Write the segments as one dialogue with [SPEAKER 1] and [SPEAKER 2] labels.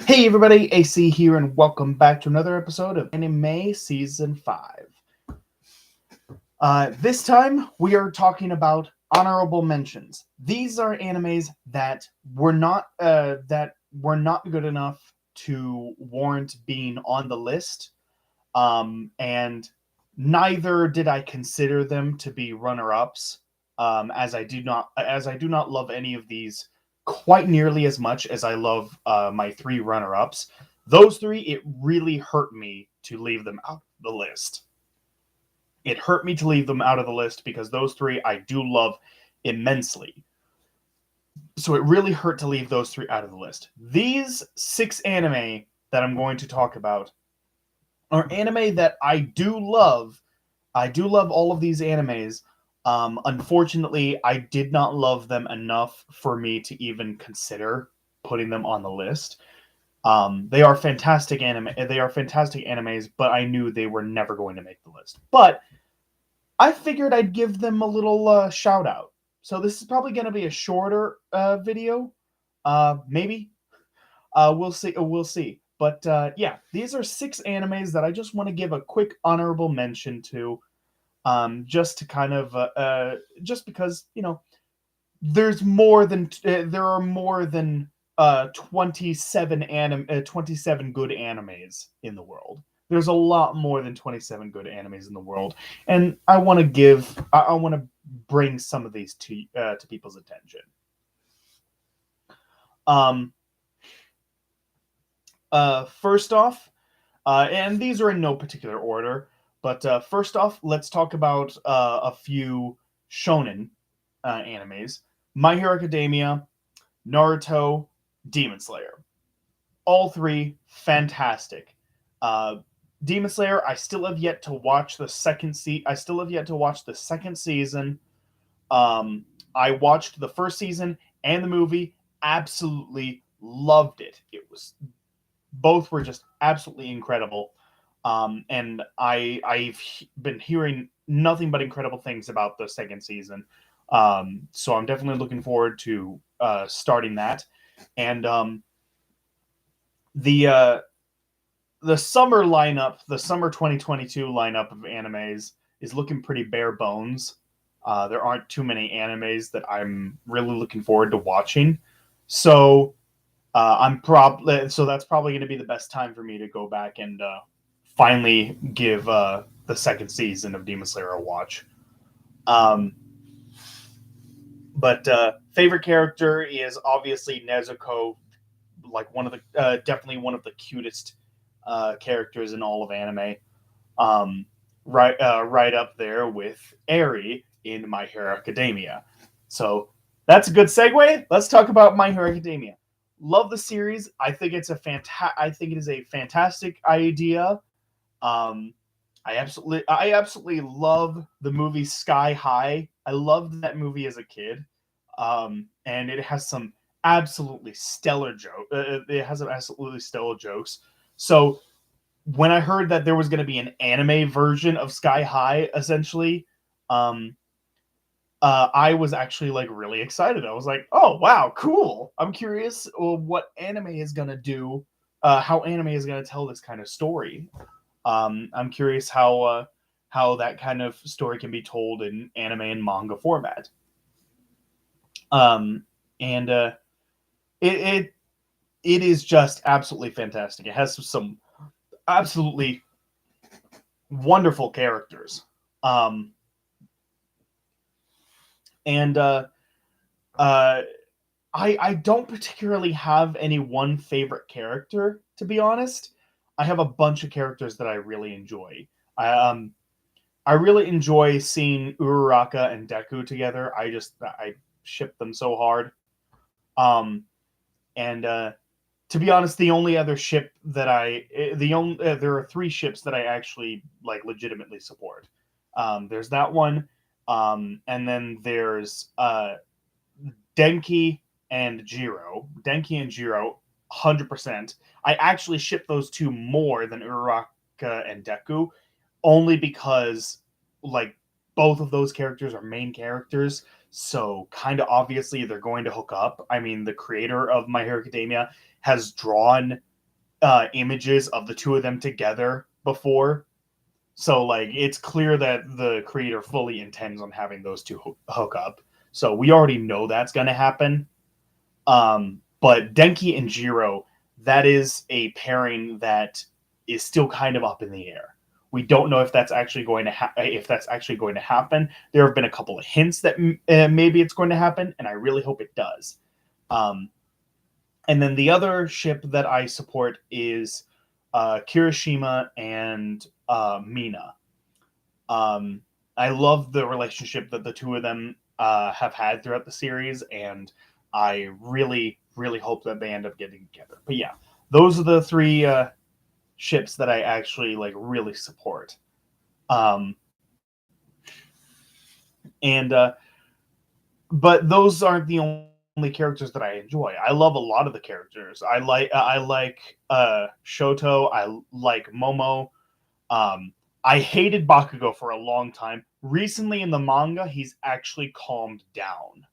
[SPEAKER 1] Hey everybody, AC here, and welcome back to another episode of Anime Season 5. This time, we are talking about honorable mentions. These are animes that were not good enough to warrant being on the list, and neither did I consider them to be runner-ups, as I do not love any of these quite nearly as much as I love my three runner-ups. Those three, it really hurt me to leave them out of the list. It hurt me to leave them out of the list because those three I do love immensely. So it really hurt to leave those three out of the list. These six anime that I'm going to talk about are anime that I do love. I do love all of these animes. Unfortunately, I did not love them enough for me to even consider putting them on the list. They are fantastic anime. They are fantastic animes, but I knew they were never going to make the list. But I figured I'd give them a little shout out. So this is probably going to be a shorter video. Maybe we'll see. We'll see. But yeah, these are six animes that I just want to give a quick honorable mention to, just to kind of just because there are more than 27 good animes in the world. There's a lot more than 27 good animes in the world, and I want to bring some of these to people's attention. Um, First off, and these are in no particular order, but first off, let's talk about a few shonen animes: My Hero Academia, Naruto, Demon Slayer. All three fantastic. Uh, Demon Slayer, I still have yet to watch the I still have yet to watch the second season. I watched the first season and the movie. Absolutely loved it. Both were just absolutely incredible. And I've been hearing nothing but incredible things about the second season. So I'm definitely looking forward to starting that. And the the summer lineup, the summer 2022 lineup of animes is looking pretty bare bones. There aren't too many animes that I'm really looking forward to watching. So that's probably going to be the best time for me to go back and finally give the second season of Demon Slayer a watch. Um, but favorite character is obviously Nezuko, like one of the definitely one of the cutest characters in all of anime. Right up there with Eri in My Hero Academia. So that's a good segue. Let's talk about My Hero Academia. Love the series. I think it is a fantastic idea. Um, I absolutely love the movie Sky High. I loved that movie as a kid, and it has some absolutely stellar joke. It has some absolutely stellar jokes. So when I heard that there was going to be an anime version of Sky High, essentially, um, I was actually like really excited. I was like, "Oh wow, cool!" I'm curious what anime is going to do, how anime is going to tell this kind of story. I'm curious how that kind of story can be told in anime and manga format. And it, it it is just absolutely fantastic. It has some absolutely wonderful characters. Um, and uh, I don't particularly have any one favorite character, to be honest. I have a bunch of characters that I really enjoy. I really enjoy seeing Uraraka and Deku together. I ship them so hard. Um, and to be honest, the only other ship that there are three ships that I actually like legitimately support. There's that one, and then there's Denki and Jiro. Denki and Jiro, 100%. I actually ship those two more than Uraraka and Deku, only because like both of those characters are main characters, so kind of obviously they're going to hook up. I mean, the creator of My Hero Academia has drawn images of the two of them together before. So like it's clear that the creator fully intends on having those two hook up. So we already know that's going to happen. But Denki and Jiro, that is a pairing that is still kind of up in the air. We don't know if that's actually going to happen. There have been a couple of hints that maybe it's going to happen, and I really hope it does. And then the other ship that I support is Kirishima and Mina. I love the relationship that the two of them have had throughout the series, and I really, really hope that they end up getting together. But yeah, those are the three ships that I actually like really support. And but those aren't the only characters that I enjoy. I love a lot of the characters. I like Shoto. I like Momo. I hated Bakugo for a long time. Recently in the manga, he's actually calmed down.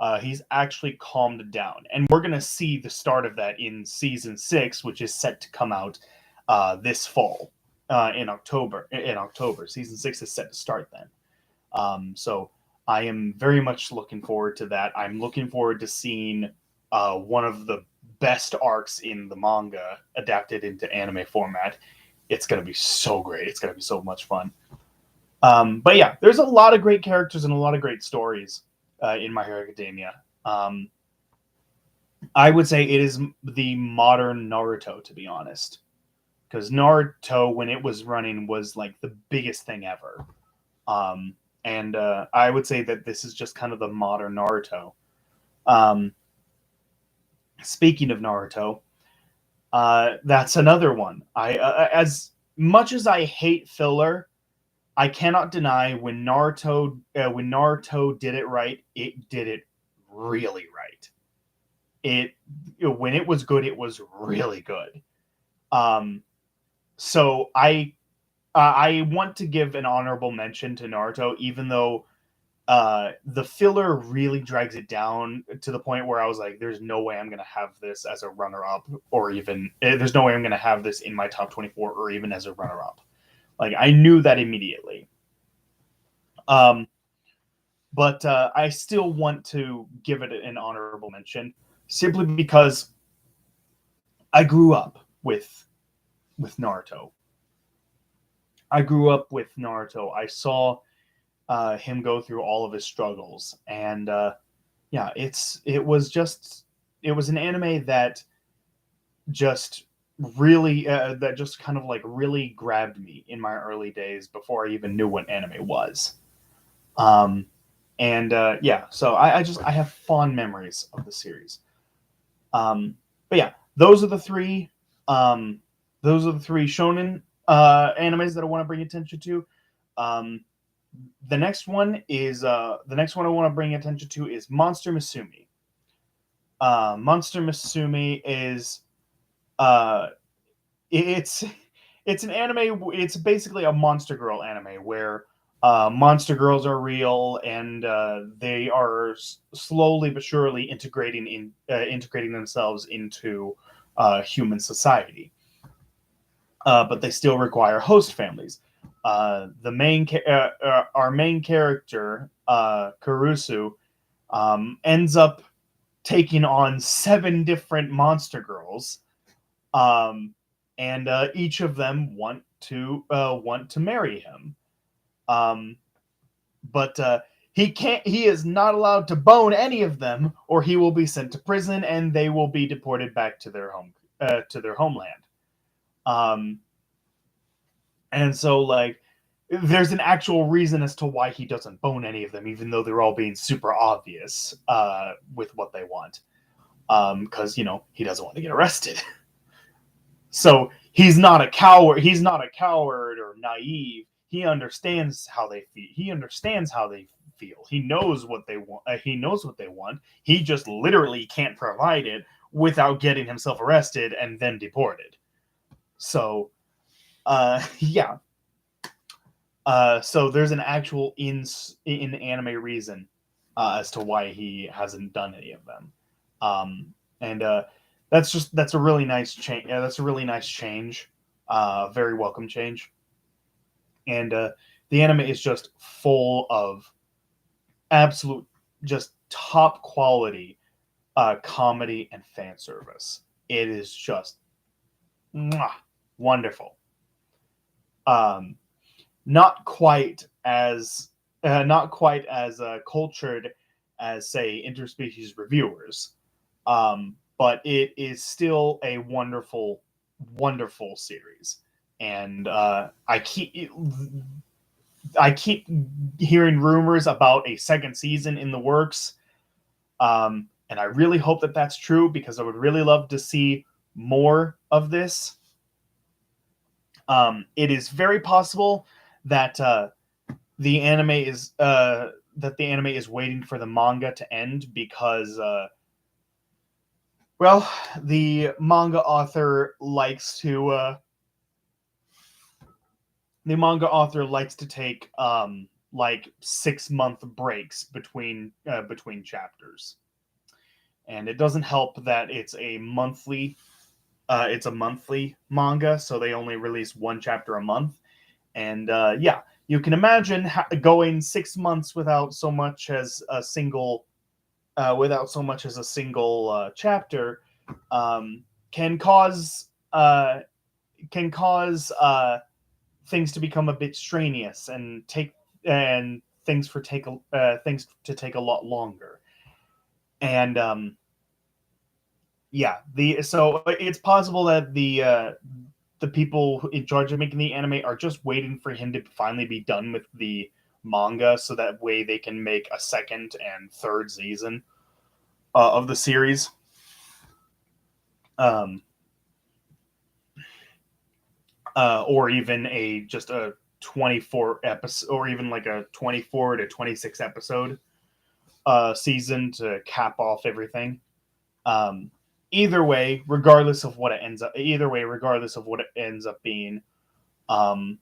[SPEAKER 1] And we're gonna see the start of that in season 6, which is set to come out this fall in October. Season 6 is set to start then. So I am very much looking forward to that. I'm looking forward to seeing one of the best arcs in the manga adapted into anime format. It's going to be so great. It's going to be so much fun. But yeah, there's a lot of great characters and a lot of great stories in My Hero Academia. I would say it is the modern Naruto, to be honest. Because Naruto, when it was running, was like the biggest thing ever. And I would say that this is just kind of the modern Naruto. Speaking of Naruto, that's another one. As much as I hate filler, I cannot deny when Naruto did it right, it did it really right. When it was good, it was really good. So I want to give an honorable mention to Naruto, even though the filler really drags it down to the point where I was like, there's no way I'm going to have this as a runner-up, or even there's no way I'm going to have this in my top 24 or even as a runner-up. Like, I knew that immediately. But I still want to give it an honorable mention simply because I grew up with Naruto. I saw him go through all of his struggles, and yeah, it was an anime that just really that just kind of like really grabbed me in my early days before I even knew what anime was. And yeah, so I have fond memories of the series. But yeah, those are the three shonen animes that I want to bring attention to. The next one I want to bring attention to is Monster Misumi. Monster Misumi is it's an anime. It's basically a Monster Girl anime where monster girls are real, and they are slowly but surely integrating themselves into human society. But they still require host families. Our main character, Kurusu, ends up taking on 7 different monster girls, and each of them want to marry him. But he can't. He is not allowed to bone any of them, or he will be sent to prison, and they will be deported back to their homeland. And so, like, there's an actual reason as to why he doesn't bone any of them, even though they're all being super obvious with what they want. Because he doesn't want to get arrested. So he's not a coward. He's not a coward or naive. He understands how they feel. He knows what they want. He just literally can't provide it without getting himself arrested and then deported. So, yeah. So there's an actual in anime reason as to why he hasn't done any of them. And that's a really nice change. Yeah, that's a really nice change. Very welcome change. And the anime is just full of absolute, just top quality comedy and fan service. It is just mwah, wonderful. Um, not quite as cultured as say interspecies reviewers, but it is still a wonderful, wonderful series. And I keep hearing rumors about a second season in the works, and I really hope that that's true because I would really love to see more of this. It is very possible that the anime is waiting for the manga to end because well, the manga author likes to take like 6 month breaks between chapters, and it doesn't help that it's a monthly manga, so they only release one chapter a month. And yeah, you can imagine going 6 months without so much as a single chapter, um, can cause things to become a bit strenuous and things to take a lot longer. And yeah, the so it's possible that the people in charge of making the anime are just waiting for him to finally be done with the manga, so that way they can make a second and third season of the series. Um, or even a 24 episode, or even like a 24 to 26 episode season to cap off everything. Um, regardless of what it ends up being, um,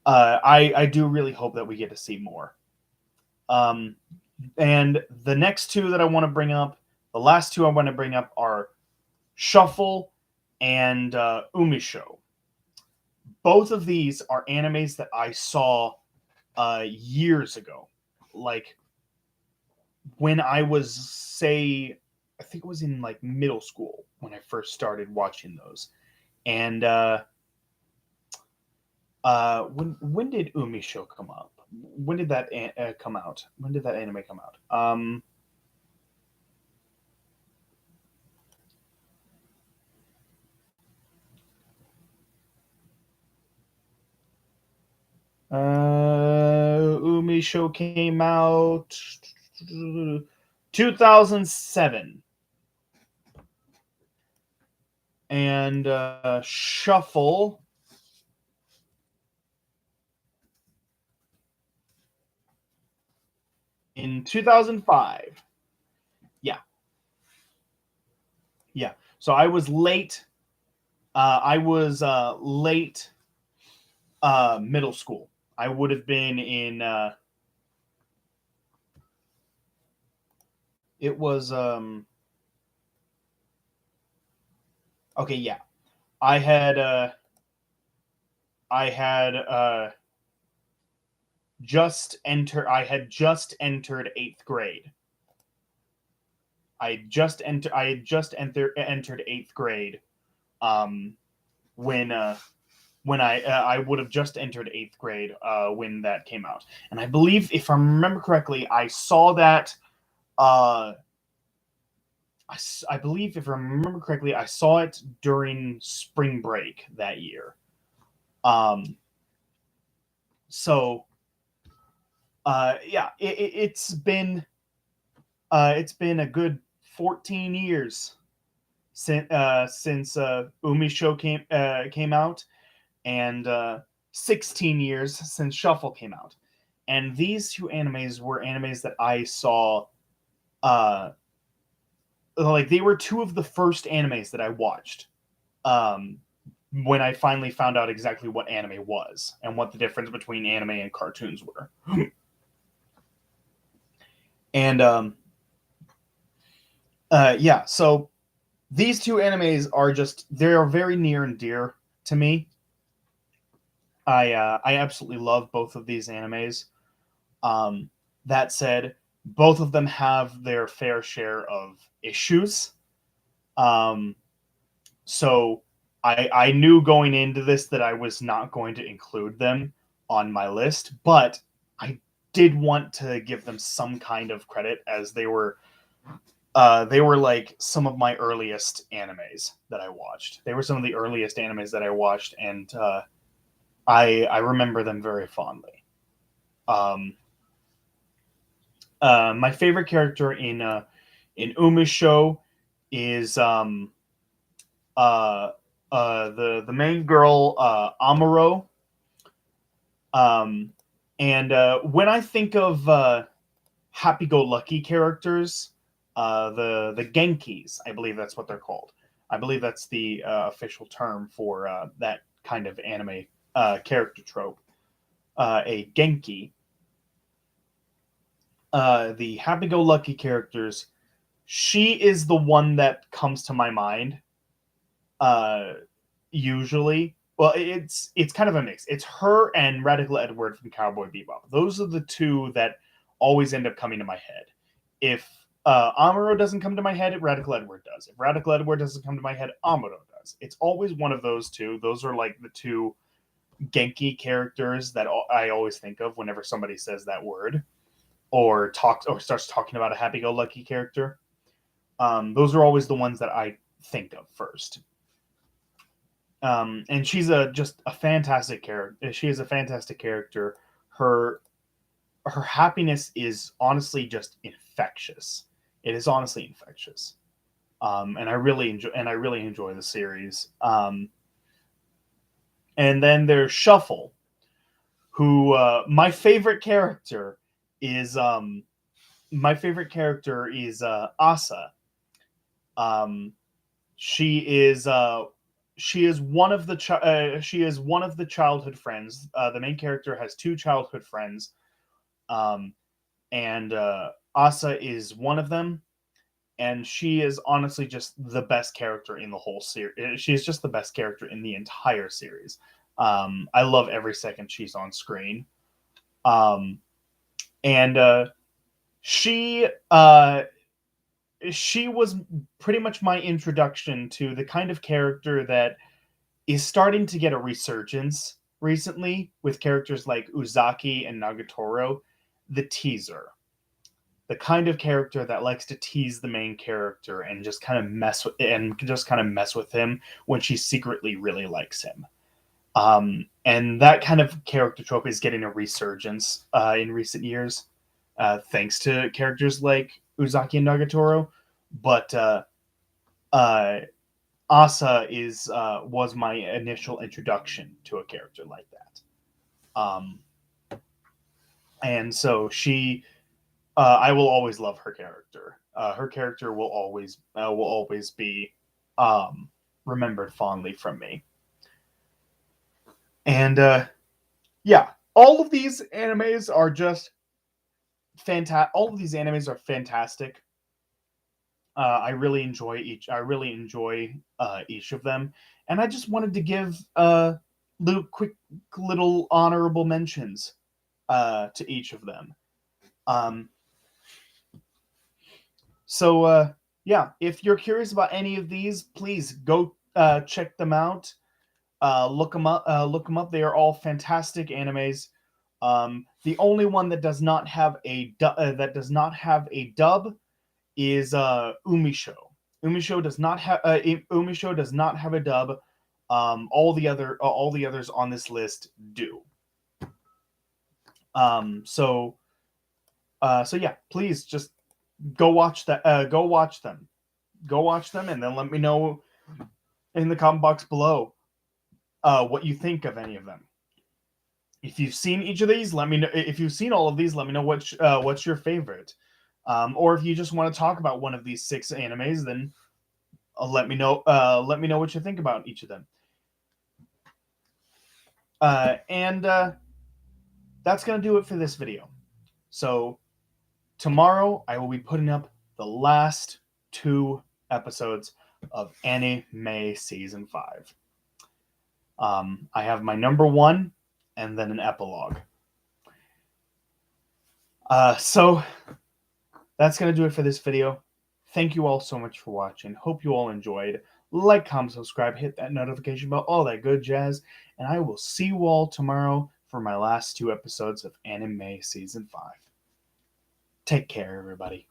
[SPEAKER 1] I do really hope that we get to see more. Um, and the next two that I want to bring up, the last two I want to bring up are Shuffle and Umisho. Both of these are animes that I saw years ago, like when I was, say, I think it was in like middle school when I first started watching those. And when did Umisho come up? When did that come out? When did that anime come out? Umi Show came out 2007, and Shuffle in 2005. Yeah, yeah. So I was late. I was late middle school. I would have been in. It was okay. Yeah, I had. I had just entered eighth grade. I had just entered eighth grade. Um, when I would have just entered eighth grade when that came out, and I believe, if I remember correctly, I saw that. Uh, I believe, if I remember correctly, I saw it during spring break that year. Um, so yeah, it's been a good 14 years since Umi Show came out, and 16 years since Shuffle came out. And these two animes were animes that I saw. Uh, like, they were two of the first animes that I watched. Um, when I finally found out exactly what anime was and what the difference between anime and cartoons were. And Yeah, so these two animes are just, they are very near and dear to me. I absolutely love both of these animes. Um, that said, both of them have their fair share of issues. Um, so I knew going into this that I was not going to include them on my list, but I did want to give them some kind of credit, as they were like some of my earliest animes that I watched. They were some of the earliest animes that I watched, and I remember them very fondly. Um, my favorite character in Uma's show is uh, the main girl, Amuro. Um, and when I think of happy-go-lucky characters, the Genkis, I believe that's what they're called. I believe that's the official term for that kind of anime character trope. A Genki, the happy-go-lucky characters. She is the one that comes to my mind. Uh, Usually, well, it's kind of a mix. It's her and Radical Edward from Cowboy Bebop. Those are the two that always end up coming to my head. If Amuro doesn't come to my head, Radical Edward does. If Radical Edward doesn't come to my head, Amuro does. It's always one of those two. Those are like the two Genki characters that I always think of whenever somebody says that word or talks or starts talking about a happy-go-lucky character. Those are always the ones that I think of first. And she's just a fantastic character. She is a fantastic character. Her her happiness is honestly just infectious. It is honestly infectious. And I really enjoy the series. And then there's Shuffle, who is my favorite character is Asa. Um, she is she is one of the childhood friends. The main character has two childhood friends, um, and Asa is one of them. And she is honestly just the best character in the whole series. She's just the best character in the entire series. I love every second she's on screen. Um, and she she was pretty much my introduction to the kind of character that is starting to get a resurgence recently with characters like Uzaki and Nagatoro, the teaser. The kind of character that likes to tease the main character and just kind of mess with him when she secretly really likes him. And that kind of character trope is getting a resurgence in recent years, thanks to characters like Uzaki and Nagatoro. But uh, Asa is was my initial introduction to a character like that. And so I will always love her character. Her character will always be um, remembered fondly from me. And yeah, all of these animes are just fantastic. All of these animes are fantastic. I really enjoy each. I really enjoy each of them, and I just wanted to give quick little honorable mentions to each of them. Um, so yeah, if you're curious about any of these, please go check them out. Look them up. Look them up. They are all fantastic animes. The only one that does not have a dub is Umisho. Umisho does not have a dub. All the others on this list do. So so yeah, please just go watch that. Go watch them. Go watch them, and then let me know in the comment box below what you think of any of them. If you've seen each of these, let me know. If you've seen all of these, let me know what's your favorite. Or if you just want to talk about one of these 6 animes, then let me know. Let me know what you think about each of them. And that's gonna do it for this video. So tomorrow I will be putting up the last 2 episodes of Anime Season 5. I have my number 1 and then an epilogue. So that's going to do it for this video. Thank you all so much for watching. Hope you all enjoyed. Like, comment, subscribe, hit that notification bell, all that good jazz. And I will see you all tomorrow for my last 2 episodes of Anime Season 5. Take care, everybody.